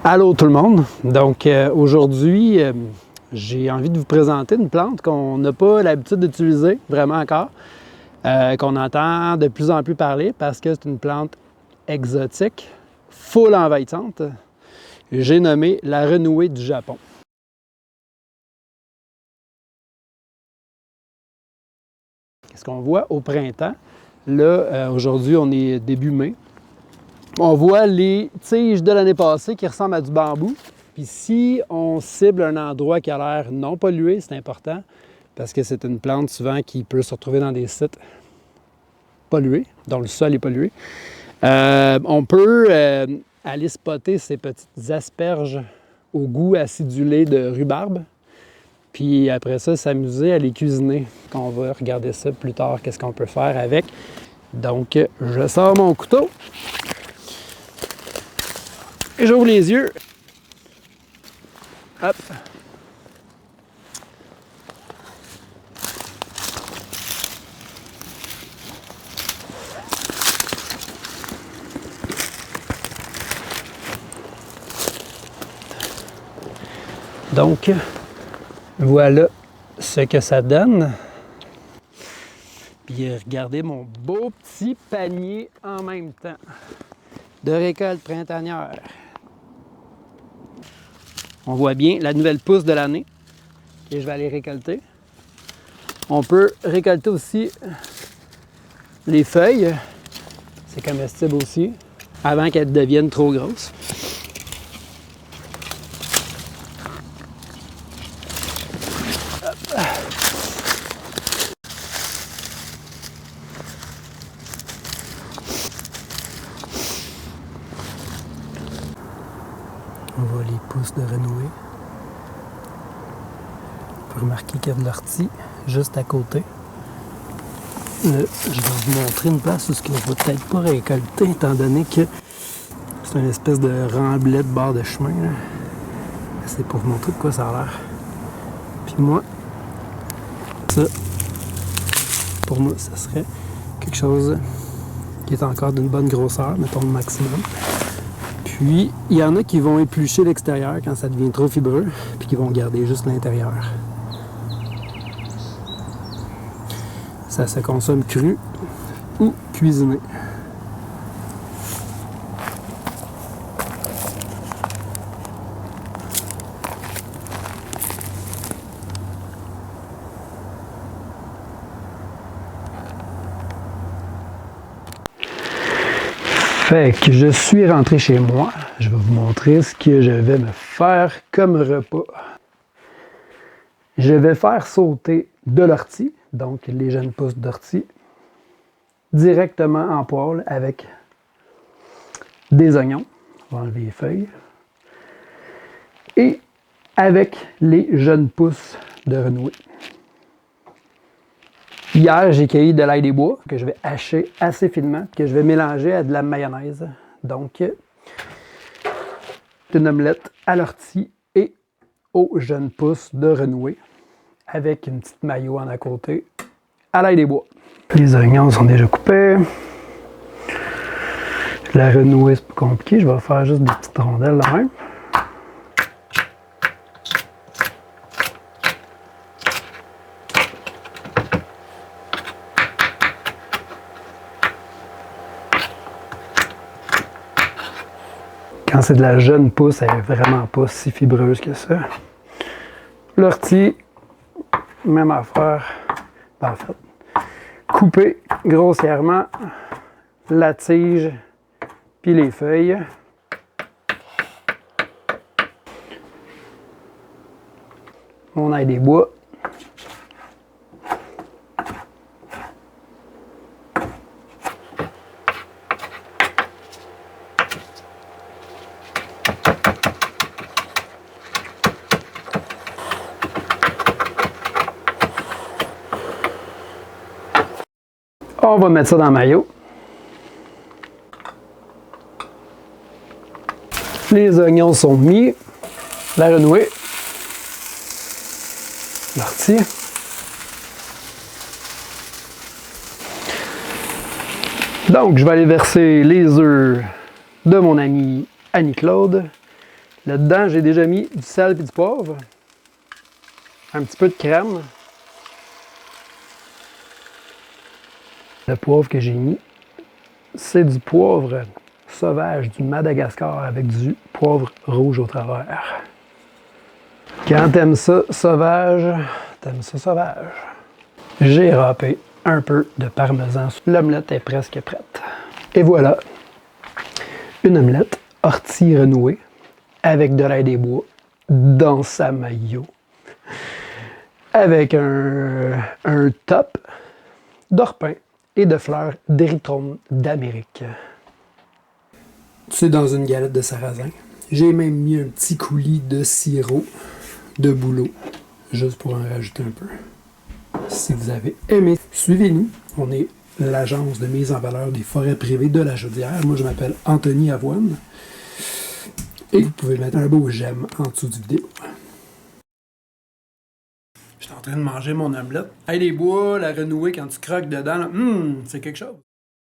Allô tout le monde! Donc aujourd'hui, j'ai envie de vous présenter une plante qu'on n'a pas l'habitude d'utiliser vraiment encore, qu'on entend de plus en plus parler parce que c'est une plante exotique, full envahissante. J'ai nommé la renouée du Japon. Ce qu'on voit au printemps, là aujourd'hui on est début mai, on voit les tiges de l'année passée qui ressemblent à du bambou. Puis si on cible un endroit qui a l'air non pollué, c'est important parce que c'est une plante souvent qui peut se retrouver dans des sites pollués, dont le sol est pollué. On peut aller spotter ces petites asperges au goût acidulé de rhubarbe. Puis après ça, s'amuser à les cuisiner. On va regarder ça plus tard, qu'est-ce qu'on peut faire avec. Donc, je sors mon couteau. Et j'ouvre les yeux. Hop. Donc, voilà ce que ça donne. Puis regardez mon beau petit panier en même temps de récolte printanière. On voit bien la nouvelle pousse de l'année que je vais aller récolter. On peut récolter aussi les feuilles. C'est comestible aussi, avant qu'elles deviennent trop grosses. Hop. On voit les pousses de renouée. On peut remarquer qu'il y a de l'ortie juste à côté. Là, je vais vous montrer une place où je ne vais peut-être pas récolter, étant donné que c'est une espèce de remblai de bord de chemin. C'est pour vous montrer de quoi ça a l'air. Puis moi, ça, pour moi, ça serait quelque chose qui est encore d'une bonne grosseur, mettons le maximum. Puis, il y en a qui vont éplucher l'extérieur quand ça devient trop fibreux, puis qui vont garder juste l'intérieur. Ça se consomme cru ou cuisiné. Fait que je suis rentré chez moi. Je vais vous montrer ce que je vais me faire comme repas. Je vais faire sauter de l'ortie, donc les jeunes pousses d'ortie, directement en poêle avec des oignons. On va enlever les feuilles. Et avec les jeunes pousses de renouée. Hier, j'ai cueilli de l'ail des bois que je vais hacher assez finement, que je vais mélanger à de la mayonnaise. Donc, une omelette à l'ortie et aux jeunes pousses de renouée avec une petite mayo en à côté à l'ail des bois. Les oignons sont déjà coupés. La renouée, c'est plus compliqué. Je vais faire juste des petites rondelles là même. Quand c'est de la jeune pousse, elle n'est vraiment pas si fibreuse que ça. L'ortie, même affaire. En fait, couper grossièrement la tige puis les feuilles. Mon ail des bois. On va mettre ça dans le maillot. Les oignons sont mis. La renouée. L'ortie. Donc, je vais aller verser les œufs de mon amie Annie-Claude, Là-dedans, j'ai déjà mis du sel et du poivre. Un petit peu de crème. Le poivre que j'ai mis, c'est du poivre sauvage du Madagascar avec du poivre rouge au travers. Quand t'aimes ça sauvage, t'aimes ça sauvage. J'ai râpé un peu de parmesan. L'omelette est presque prête. Et voilà, une omelette ortie renouée avec de l'ail des bois dans sa maillot. Avec un top d'orpin et de fleurs d'érythrone d'Amérique. C'est dans une galette de sarrasin. J'ai même mis un petit coulis de sirop de bouleau, juste pour en rajouter un peu. Si vous avez aimé, suivez-nous. On est l'agence de mise en valeur des forêts privées de la Chaudière. Moi, je m'appelle Anthony Avoine. Et vous pouvez mettre un beau j'aime en dessous du vidéo. Je suis en train de manger mon omelette. Hey, les bois, la renouée, quand tu croques dedans, c'est quelque chose.